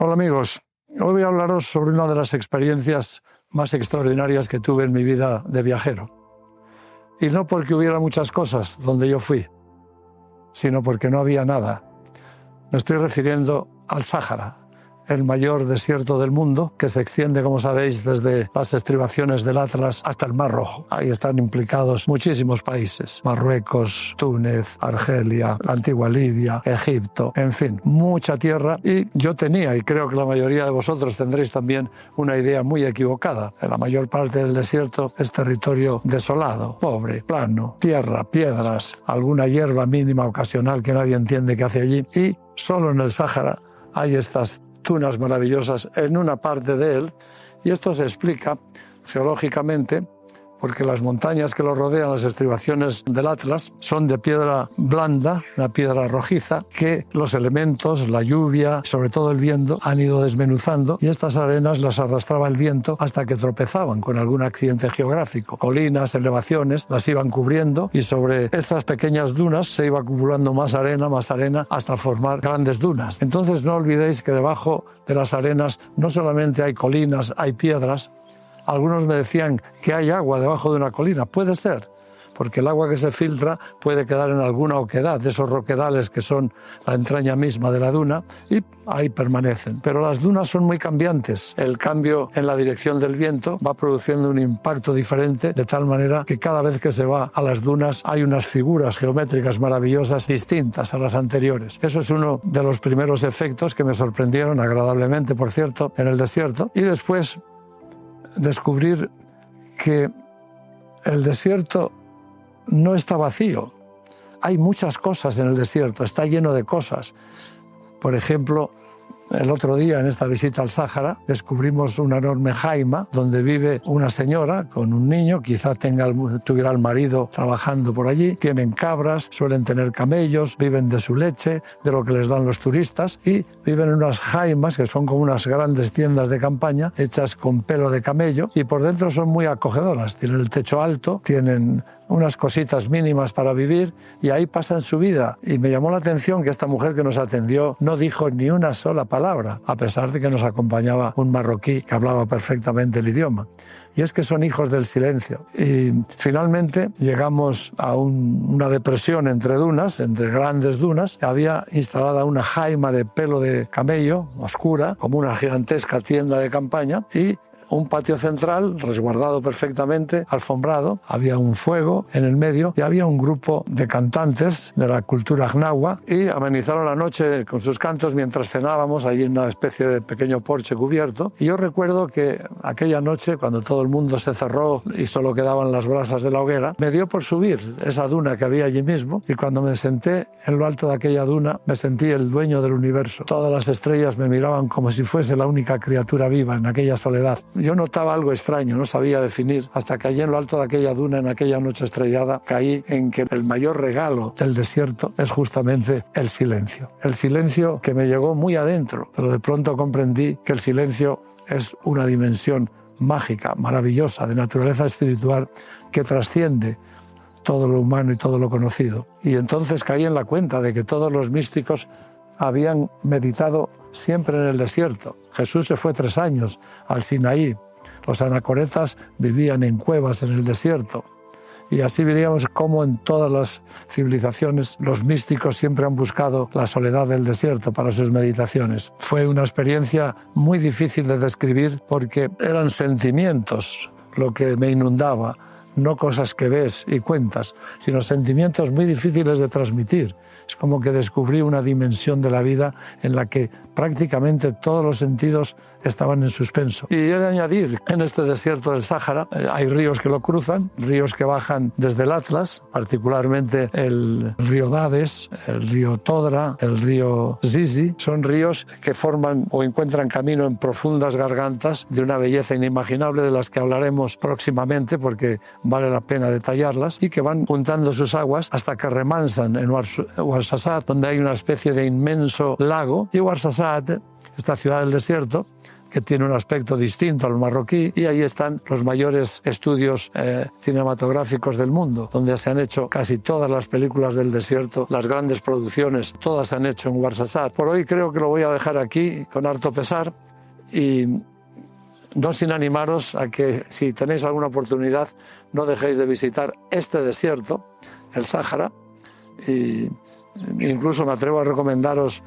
Hola amigos, hoy voy a hablaros sobre una de las experiencias más extraordinarias que tuve en mi vida de viajero. Y no porque hubiera muchas cosas donde yo fui, sino porque no había nada. Me estoy refiriendo al Sáhara, el mayor desierto del mundo, que se extiende, como sabéis, desde las estribaciones del Atlas hasta el Mar Rojo. Ahí están implicados muchísimos países: Marruecos, Túnez, Argelia, la antigua Libia, Egipto, en fin, mucha tierra. Y yo tenía, y creo que la mayoría de vosotros tendréis también, una idea muy equivocada. La mayor parte del desierto es territorio desolado, pobre, plano, tierra, piedras, alguna hierba mínima ocasional que nadie entiende qué hace allí. Y solo en el Sáhara hay estas dunas maravillosas en una parte de él, y esto se explica geológicamente porque las montañas que lo rodean, las estribaciones del Atlas, son de piedra blanda, una piedra rojiza, que los elementos, la lluvia, sobre todo el viento, han ido desmenuzando, y estas arenas las arrastraba el viento hasta que tropezaban con algún accidente geográfico. Colinas, elevaciones, las iban cubriendo, y sobre estas pequeñas dunas se iba acumulando más arena, hasta formar grandes dunas. Entonces no olvidéis que debajo de las arenas no solamente hay colinas, hay piedras. Algunos me decían que hay agua debajo de una colina. Puede ser, porque el agua que se filtra puede quedar en alguna oquedad de esos roquedales que son la entraña misma de la duna, y ahí permanecen. Pero las dunas son muy cambiantes. El cambio en la dirección del viento va produciendo un impacto diferente, de tal manera que cada vez que se va a las dunas hay unas figuras geométricas maravillosas distintas a las anteriores. Eso es uno de los primeros efectos que me sorprendieron, agradablemente por cierto, en el desierto. Y después descubrir que el desierto no está vacío. Hay muchas cosas en el desierto, está lleno de cosas. Por ejemplo, el otro día en esta visita al Sáhara descubrimos una enorme jaima donde vive una señora con un niño, quizá tuviera al marido trabajando por allí. Tienen cabras, suelen tener camellos, viven de su leche, de lo que les dan los turistas, y viven en unas jaimas que son como unas grandes tiendas de campaña hechas con pelo de camello, y por dentro son muy acogedoras. Tienen el techo alto, tienen unas cositas mínimas para vivir, y ahí pasan su vida. Y me llamó la atención que esta mujer que nos atendió no dijo ni una sola palabra, a pesar de que nos acompañaba un marroquí que hablaba perfectamente el idioma. Y es que son hijos del silencio. Y finalmente llegamos a una depresión entre dunas, entre grandes dunas. Había instalada una jaima de pelo de camello, oscura, como una gigantesca tienda de campaña, y un patio central resguardado perfectamente, alfombrado. Había un fuego en el medio y había un grupo de cantantes de la cultura gnawa, y amenizaron la noche con sus cantos mientras cenábamos allí en una especie de pequeño porche cubierto. Y yo recuerdo que aquella noche, cuando todo el mundo se cerró y solo quedaban las brasas de la hoguera, me dio por subir esa duna que había allí mismo, y cuando me senté en lo alto de aquella duna me sentí el dueño del universo. Todas las estrellas me miraban como si fuese la única criatura viva en aquella soledad. Yo notaba algo extraño, no sabía definir, hasta que allí en lo alto de aquella duna, en aquella noche estrellada, caí en que el mayor regalo del desierto es justamente el silencio. El silencio que me llegó muy adentro, pero de pronto comprendí que el silencio es una dimensión mágica, maravillosa, de naturaleza espiritual, que trasciende todo lo humano y todo lo conocido. Y entonces caí en la cuenta de que todos los místicos habían meditado siempre en el desierto. Jesús se fue 3 años al Sinaí. Los anacoretas vivían en cuevas en el desierto. Y así veríamos cómo en todas las civilizaciones los místicos siempre han buscado la soledad del desierto para sus meditaciones. Fue una experiencia muy difícil de describir porque eran sentimientos lo que me inundaba, no cosas que ves y cuentas, sino sentimientos muy difíciles de transmitir. Es como que descubrí una dimensión de la vida en la que prácticamente todos los sentidos estaban en suspenso. Y he de añadir, en este desierto del Sáhara hay ríos que lo cruzan, ríos que bajan desde el Atlas, particularmente el río Dades, el río Todra, el río Zizi. Son ríos que forman o encuentran camino en profundas gargantas de una belleza inimaginable, de las que hablaremos próximamente porque vale la pena detallarlas, y que van juntando sus aguas hasta que remansan en Ouarzazate, donde hay una especie de inmenso lago. Y Ouarzazate, esta ciudad del desierto, que tiene un aspecto distinto al marroquí, y ahí están los mayores estudios cinematográficos del mundo, donde se han hecho casi todas las películas del desierto, las grandes producciones, todas se han hecho en Ouarzazate. Por hoy creo que lo voy a dejar aquí con harto pesar, y no sin animaros a que, si tenéis alguna oportunidad, no dejéis de visitar este desierto, el Sáhara, y incluso me atrevo a recomendaros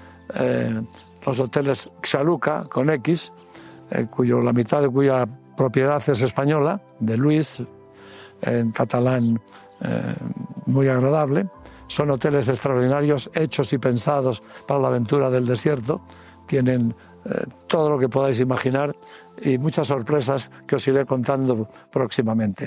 los hoteles Xaluca, con X, la mitad de cuya propiedad es española, de Luis, en catalán, muy agradable. Son hoteles extraordinarios, hechos y pensados para la aventura del desierto. Tienen todo lo que podáis imaginar y muchas sorpresas que os iré contando próximamente.